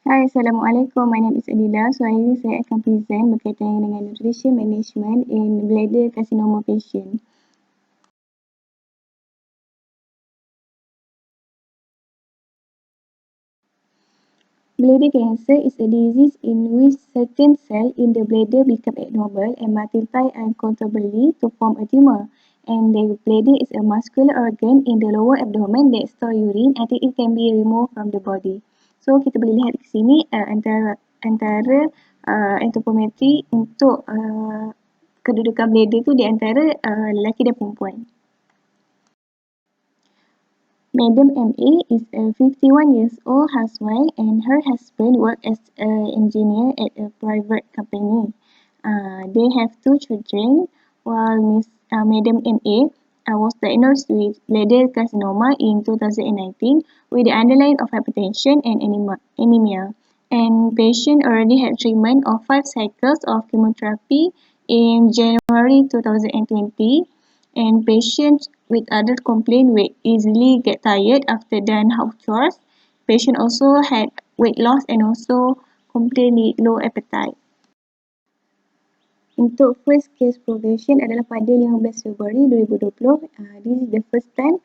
Hai, Assalamualaikum. My name is Adila. So, hari ini saya akan present berkaitan dengan nutrition management in bladder carcinoma patient. Bladder cancer is a disease in which certain cells in the bladder become abnormal and multiply uncontrollably to form a tumor. And the bladder is a muscular organ in the lower abdomen that store urine until it can be removed from the body. So, kita boleh lihat di sini antara anthropometry untuk kedudukan bladder tu di antara lelaki dan perempuan. Madam MA is a 51 years old housewife and her husband works as an engineer at a private company. They have 2 children while Madam MA was diagnosed with bladder carcinoma in 2019 with the underlying of hypertension and anemia. And patient already had treatment of 5 cycles of chemotherapy in January 2020. And patients with other complaints will easily get tired after done house chores. Patient also had weight loss and also complain with low appetite. Untuk first case progression adalah pada 15 Februari 2020. This is the first time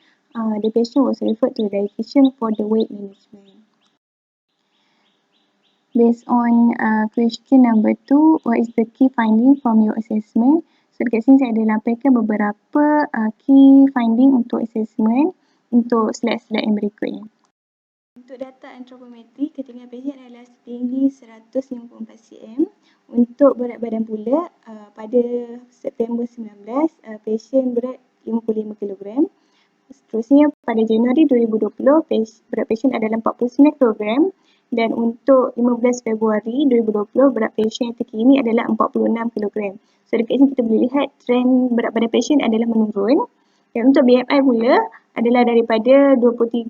the patient was referred to the dietitian for the weight management. Based on question number 2, what is the key finding from your assessment? So, dekat sini saya ada lampirkan beberapa key finding untuk assessment untuk slide-slide yang berikutnya. Untuk data anthropometry, ketinggian pasien adalah setinggi 154 cm. Untuk berat badan pula, pada September 19, pasien berat 55 kg. Seterusnya, pada Januari 2020, berat pasien adalah 49 kg. Dan untuk 15 Februari 2020, berat pasien yang terkini adalah 46 kg. So, dekat sini kita boleh lihat trend berat badan pasien adalah menurun. Dan untuk BMI pula adalah daripada 23.2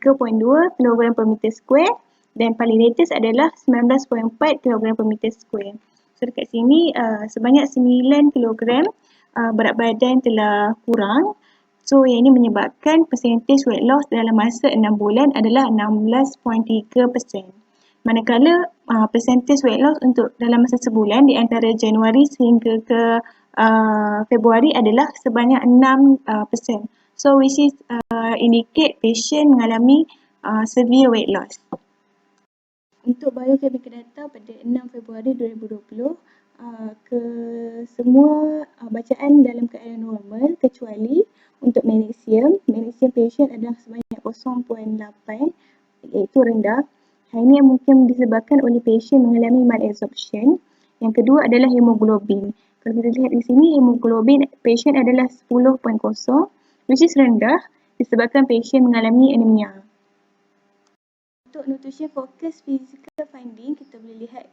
kg per meter square dan paling latest adalah 19.4 kg per meter square. So, dekat sini sebanyak 9 kg berat badan telah kurang. So, yang ini menyebabkan percentage weight loss dalam masa 6 bulan adalah 16.3%. Manakala percentage weight loss untuk dalam masa sebulan di antara Januari sehingga ke Februari adalah sebanyak 6%. So, which is indicate patient mengalami severe weight loss. Untuk biochemical data pada 6 Februari 2020, semua bacaan dalam keadaan normal kecuali untuk magnesium. Magnesium patient adalah sebanyak 0.8 iaitu rendah. Hal ini yang mungkin disebabkan oleh patient mengalami malabsorption. Yang kedua adalah hemoglobin. Kalau kita lihat di sini, hemoglobin patient adalah 10.0, which is rendah disebabkan patient mengalami anemia. Untuk nutrition focus physical finding, kita boleh lihat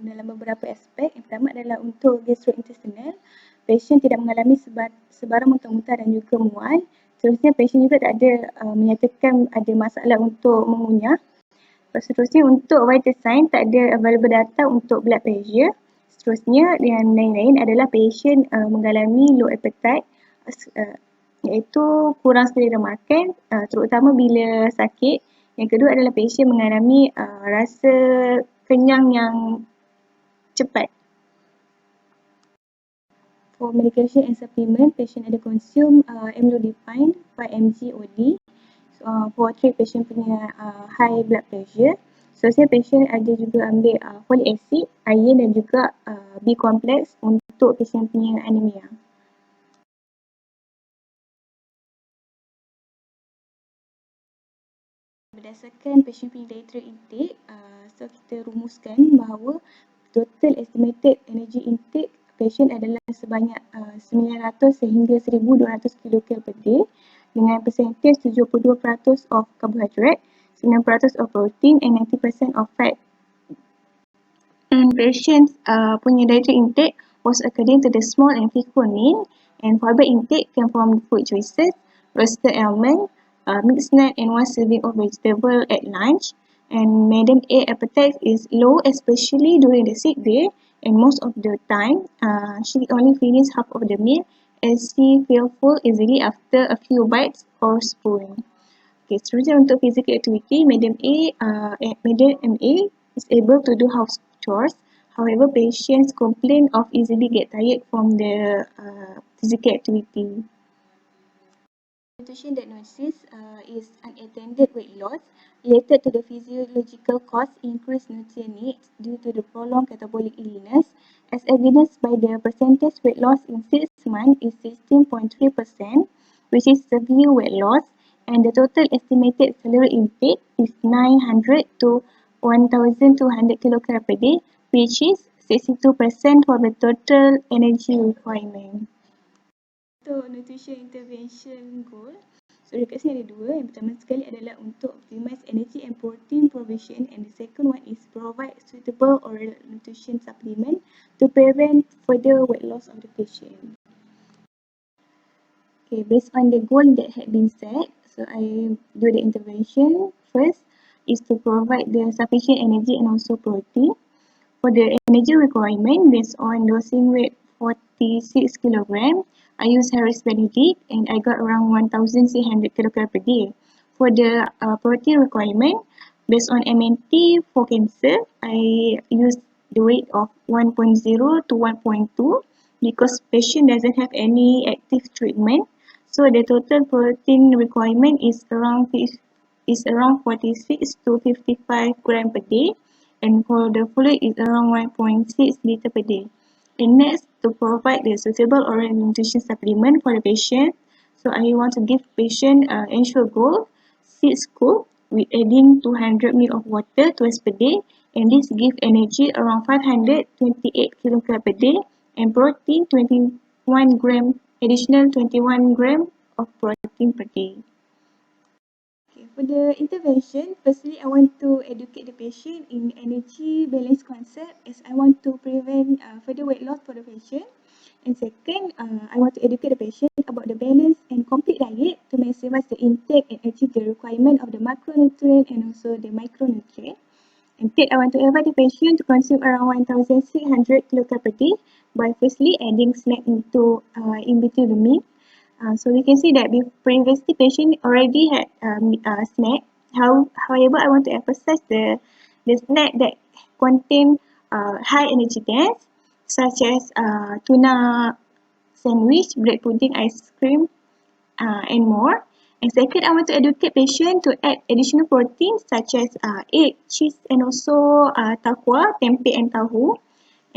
dalam beberapa aspek. Yang pertama adalah untuk gastrointestinal, patient tidak mengalami sebarang muntah-muntah dan juga mual. Seterusnya, patient juga tak ada menyatakan ada masalah untuk mengunyah. Seterusnya, untuk vital sign tak ada available data untuk blood pressure. Seterusnya, yang lain-lain adalah patient mengalami low appetite, iaitu kurang selera makan, terutama bila sakit. Yang kedua adalah patient mengalami rasa kenyang yang cepat. For medication and supplement, patient ada consume amlodipine 5 mg OD. For treat patient punya high blood pressure. Seterusnya, patient ada juga ambil folic acid, iron dan juga B complex untuk patient punya anemia. Berdasarkan patient punya dietary intake, so kita rumuskan bahawa total estimated energy intake patient adalah sebanyak 900 sehingga 1200 kcal per day dengan percentage 72% of carbohydrate, 9% of protein and 90% of fat. And patients punya dietary intake was according to the small and frequent meal, and fiber intake came from food choices, roasted almond, mixed nut and 1 serving of vegetable at lunch. And Madam A appetite is low, especially during the sick day, and most of the time she only finished half of the meal as she feel full easily after a few bites or spoon. Okay, seterusnya untuk physical activity, Madam MA is able to do house chores. However, patients complain of easily get tired from the physical activity. Nutrition diagnosis is unattended weight loss related to the physiological cause increased nutrient needs due to the prolonged catabolic illness, as evidenced by the percentage weight loss in 6 months is 16.3%, which is severe weight loss, and the total estimated calorie intake is 900 to 1,200 kilocalories per day, which is 62% for the total energy requirement. Untuk nutrition intervention goal, so dekat sini ada dua. Yang pertama sekali adalah untuk optimize energy and protein provision, and the second one is provide suitable oral nutrition supplement to prevent further weight loss of the patient. Okay, based on the goal that had been set, so I do the intervention. First is to provide the sufficient energy and also protein. For the energy requirement, based on dosing weight 46 kg, I use Harris Benedict and I got around 1,600 kcal per day. For the protein requirement, based on MNT for cancer, I use the weight of 1.0 to 1.2 because patient doesn't have any active treatment. So the total protein requirement is around 46 to 55 gram per day, and for the fluid is around 1.6 liter per day. And next, to provide the suitable oral nutrition supplement for the patient. So I want to give patient Ensure Gold 6 scoop with adding 200 ml of water twice per day, and this give energy around 528 kilocalories per day, and protein 21 gram, additional 21 gram of protein per day. Okay, for the intervention, firstly, I want to educate the patient in energy balance concept, as I want to prevent further weight loss for the patient. And second, I want to educate the patient about the balance and complete diet to maximize the intake and achieve the requirement of the macronutrient and also the micronutrient. And third, I want to advise the patient to consume around 1,600 kilocalories per day by firstly adding snack into in between the meal. So we can see that previously patient already had snack. However, I want to emphasize the snack that contain high energy dense, such as tuna sandwich, bread pudding, ice cream, and more. And second, I want to educate patient to add additional proteins such as egg, cheese, and also takwa, tempeh, and tahu.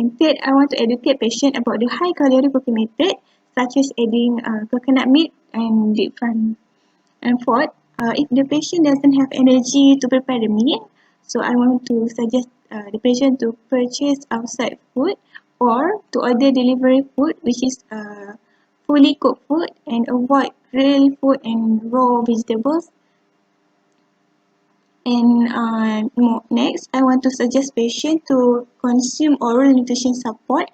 And third, I want to educate patient about the high calorie cooking method, such as adding coconut milk and deep fry. And fourth, if the patient doesn't have energy to prepare the meal, so I want to suggest the patient to purchase outside food or to order delivery food, which is fully cooked food, and avoid grilled food and raw vegetables. And next, I want to suggest patient to consume oral nutrition support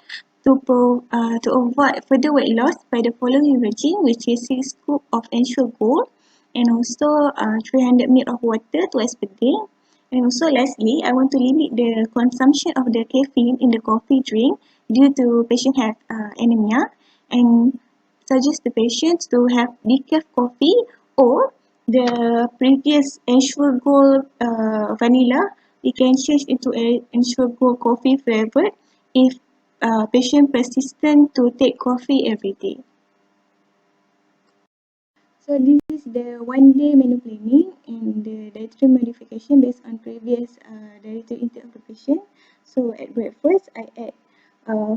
to avoid further weight loss by the following regime, which is 6 scoop of Ensure Gold, and also 300 ml of water twice per day. And also lastly, I want to limit the consumption of the caffeine in the coffee drink due to patient have anemia, and suggest the patients to have decaf coffee or the previous Ensure Gold vanilla, we can change into a Ensure Gold coffee flavored if patient persistent to take coffee every day. So this is the one-day menu planning and the dietary modification based on previous dietary intake of the patient. So at breakfast, I add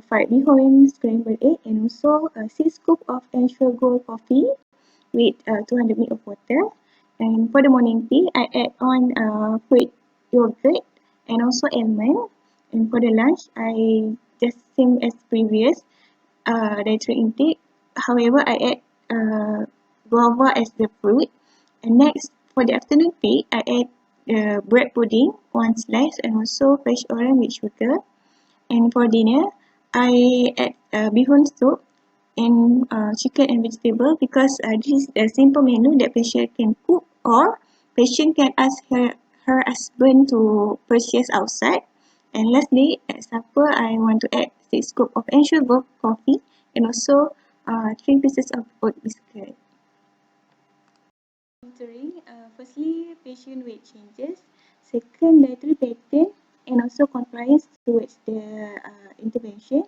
fried bihon, scrambled egg, and also 6 scoop of Ensure Gold coffee with 200 ml of water. And for the morning tea, I add on fruit yogurt and also almond. And for the lunch, I just same as previous dietary intake. However, I add guava as the fruit. And next, for the afternoon tea, I add bread pudding, one slice, and also fresh orange with sugar. And for dinner, I add bihun soup and chicken and vegetable, because this is a simple menu that patient can cook, or patient can ask her husband to purchase outside. And lastly, at supper, I want to add 6 scoop of Ensure Gold coffee and also 3 pieces of oat biscuit. Monitoring, firstly, patient weight changes. Second, dietary pattern. and also compliance towards the intervention.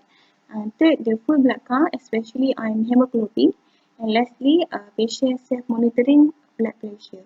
Third, the full blood count, especially on hemoglobin. And lastly, patient self-monitoring blood pressure.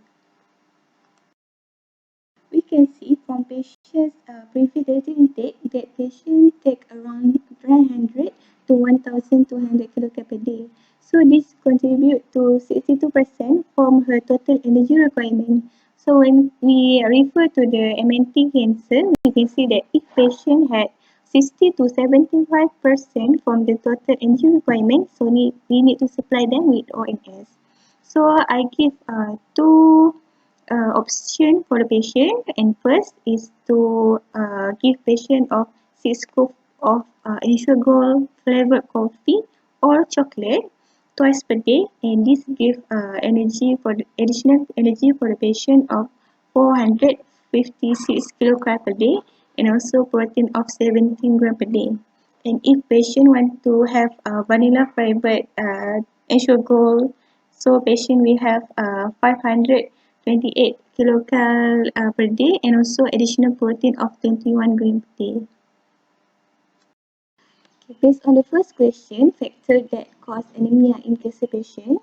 We can see from patients' preventative intake that patients take around 900 to 1,200 kcal per day. So this contributes to 62% from her total energy requirement. So when we refer to the MNT cancer, we can see that each patient had 60 to 75% from the total energy requirement. So we need to supply them with ONS. So I give two option for the patient, and first is to give patient of 6 scoop of sugar flavored coffee or chocolate twice per day, and this give energy for the additional energy for the patient of 456 kilocal per day, and also protein of 17 gram per day. And if patient want to have vanilla flavored sugar, so patient will have 528 kilocal per day, and also additional protein of 21 gram per day. Okay, based on the first question, factor that cause anemia in cancer patient.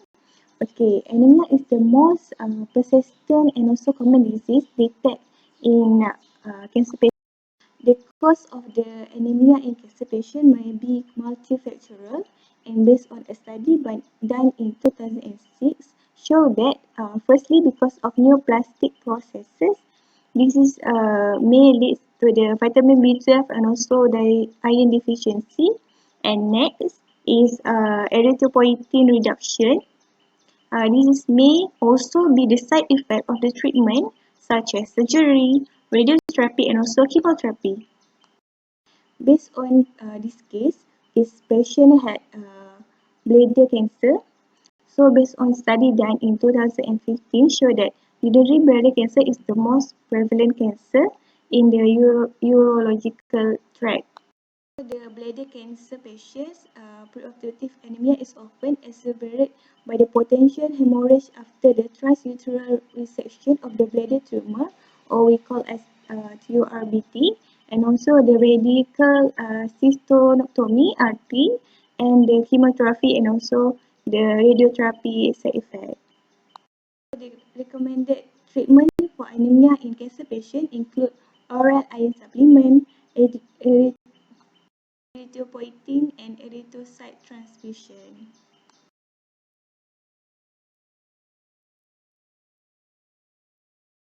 Okay, anemia is the most persistent and also common disease detected in cancer patients. The cause of the anemia in cancer patient may be multifactorial, and based on a study done in 2006, show that firstly because of neoplastic processes, this is may lead to the vitamin B12 and also the iron deficiency. And next is erythropoietin reduction. This may also be the side effect of the treatment, such as surgery, radiotherapy, and also chemotherapy. Based on this case, this patient had bladder cancer. So based on study done in 2015 show that urinary bladder cancer is the most prevalent cancer in the urological tract. The bladder cancer patients, preoperative anemia is often exacerbated by the potential hemorrhage after the transuteral resection of the bladder tumor, or we call as TURBT, and also the radical cystectomy (RT), and the chemotherapy and also the radiotherapy side effect. The recommended treatment for anemia in cancer patients include oral iron supplement, erythropoietin, and erythrocyte transfusion.